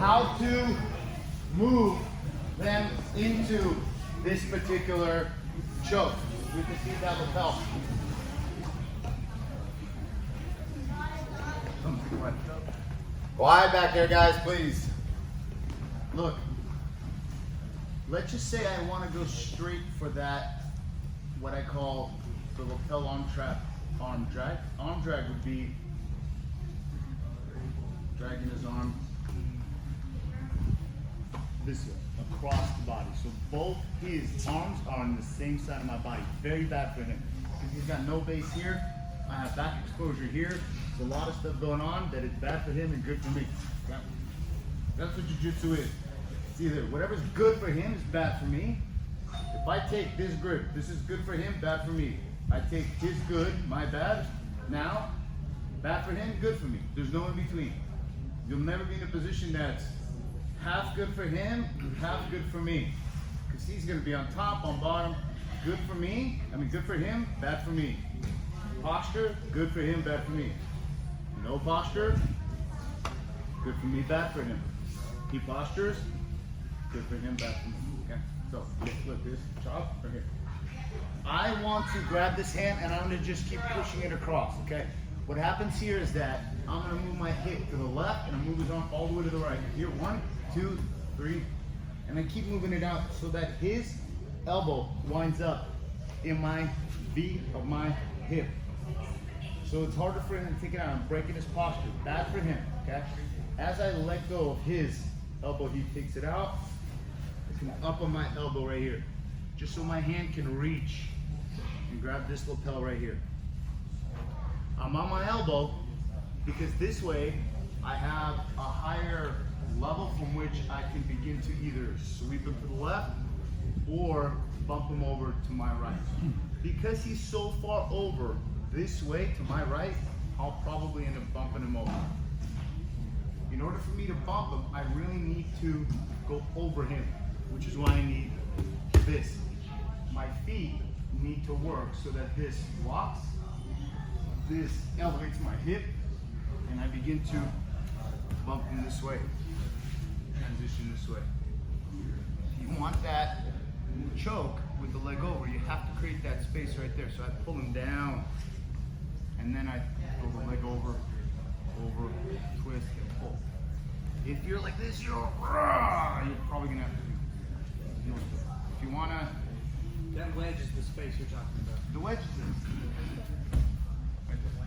how to move them into this particular choke with the seat that lapel. Quiet back there, guys, please. Look, let's just say I want to go straight for that, what I call the lapel arm drag. Arm drag would be dragging his arm this way, across the body. So both his arms are on the same side of my body. Very bad for him. Because he's got no base here. I have back exposure here. There's a lot of stuff going on that is bad for him and good for me. Okay? That's what Jiu-Jitsu is. It's either whatever's good for him is bad for me. If I take this grip, this is good for him, bad for me. I take his good, my bad, now, bad for him, good for me. There's no in between. You'll never be in a position that's half good for him, half good for me. Because he's going to be on top, on bottom, good for me, good for him, bad for me. Posture, good for him, bad for me. No posture, good for me, bad for him. He postures, good for him, bad for me. Okay, so look, this chop right here. I want to grab this hand and I'm going to just keep pushing it across, okay? What happens here is that I'm going to move my hip to the left and I move his arm all the way to the right. Here, 1, 2, 3, and then keep moving it out so that his elbow winds up in my V of my hip. So it's harder for him to take it out. I'm breaking his posture. Bad for him, okay? As I let go of his elbow, he takes it out. I come up on my elbow right here, just so my hand can reach and grab this lapel right here. I'm on my elbow because this way I have a higher level from which I can begin to either sweep him to the left or bump him over to my right. Because he's so far over this way to my right, I'll probably end up bumping him over. In order for me to bump him, I really need to go over him, which is why I need this. My feet need to work so that this locks, this elevates my hip, and I begin to bump him this way, transition this way. If you want that choke with the leg over, you have to create that space right there. So I pull him down, and then I throw the leg over, twist, and pull. If you're like this, you're probably gonna have to do it. If you wanna, that wedge is the space you're talking about. the wedge is this.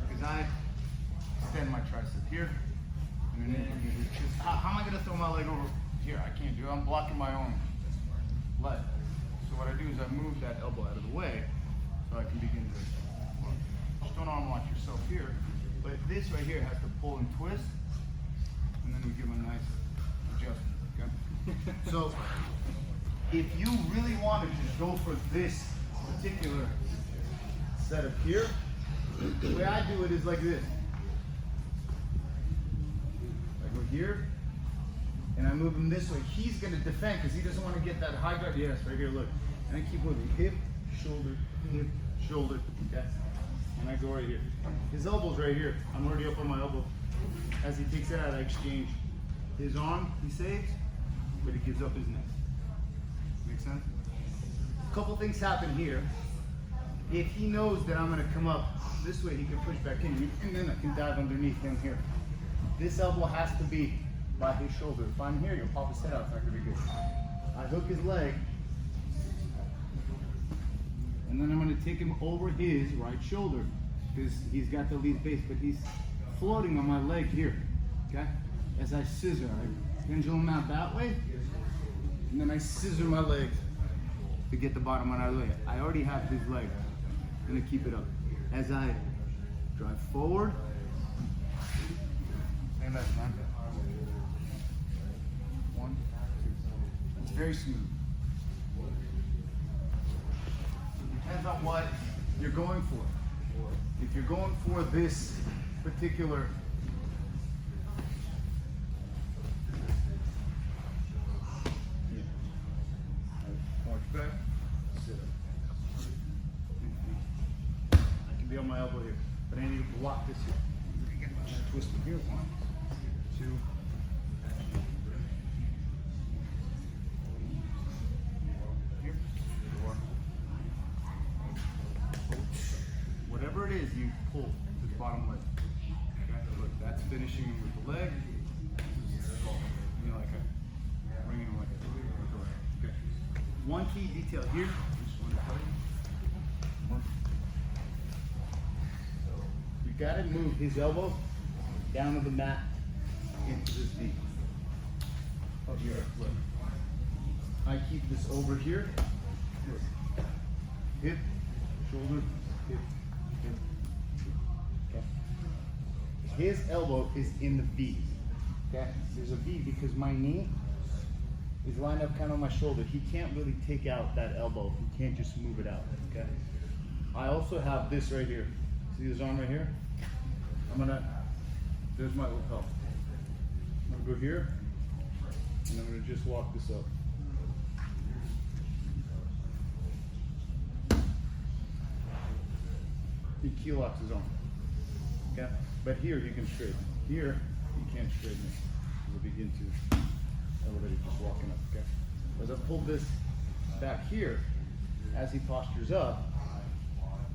Because I extend my tricep here, and then how am I gonna throw my leg over here? I can't do it. I'm blocking my own leg. So what I do is I move that elbow out of the way so I can begin to work. Just don't arm lock yourself here, but this right here has to pull and twist, and then we give a nice adjustment. Okay? So if you really want to just go for this particular setup here, the way I do it is like this. I go here, and I move him this way. He's going to defend because he doesn't want to get that high guard. Yes, right here, look. And I keep moving. Hip, shoulder, okay? And I go right here. His elbow's right here. I'm already up on my elbow. As he takes it out, I exchange. His arm, he saves, but he gives up his neck. Make sense? A couple things happen here. If he knows that I'm going to come up this way, he can push back in, and then I can dive underneath him here. This elbow has to be by his shoulder. If I'm here, you'll pop his head out. It's not going to be good. I hook his leg, and then I'm going to take him over his right shoulder because he's got the lead base, but he's floating on my leg here. Okay? As I scissor, I pendulum out that way, and then I scissor my leg to get the bottom on our leg. I already have his leg. I'm going to keep it up. As I drive forward, and that's man. 1, 2. It's very smooth. It depends on what you're going for. If you're going for this particular back, sit up. I can be on my elbow here, but I need to block this here. Twist it here. 1, 2, One key detail here. Just want to tell you. You gotta move his elbow down to the mat into this V. Up here, look. I keep this over here. Look. Hip, shoulder, hip, hip. Okay. His elbow is in the V. Okay. There's a V because my knee is lined up kind of on my shoulder. He can't really take out that elbow. He can't just move it out. Okay. I also have this right here. See this arm right here? There's my lapel. I'm gonna go here, and I'm gonna just walk this up. He key locks his arm. Okay? But here you can straighten. Here you can't straighten it. We'll begin to elevate it just walking up. Okay? As I pull this back here, as he postures up,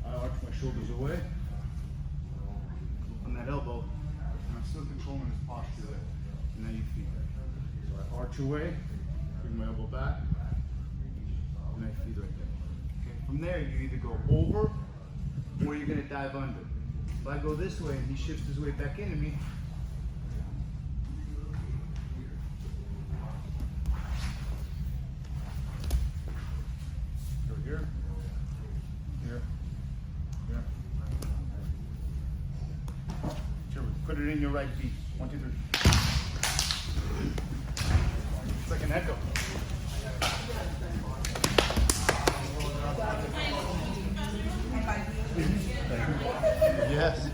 I arch my shoulders away on that elbow, and I'm still controlling his posture there. And then you feed that. So I arch away, bring my elbow back, and I feed right there. Okay. From there, you either go over or you're gonna dive under. If I go this way and he shifts his weight back into me, go here, here, here. Sure, put it in your right feet. 1, 2, 3. It's like an echo. Yes.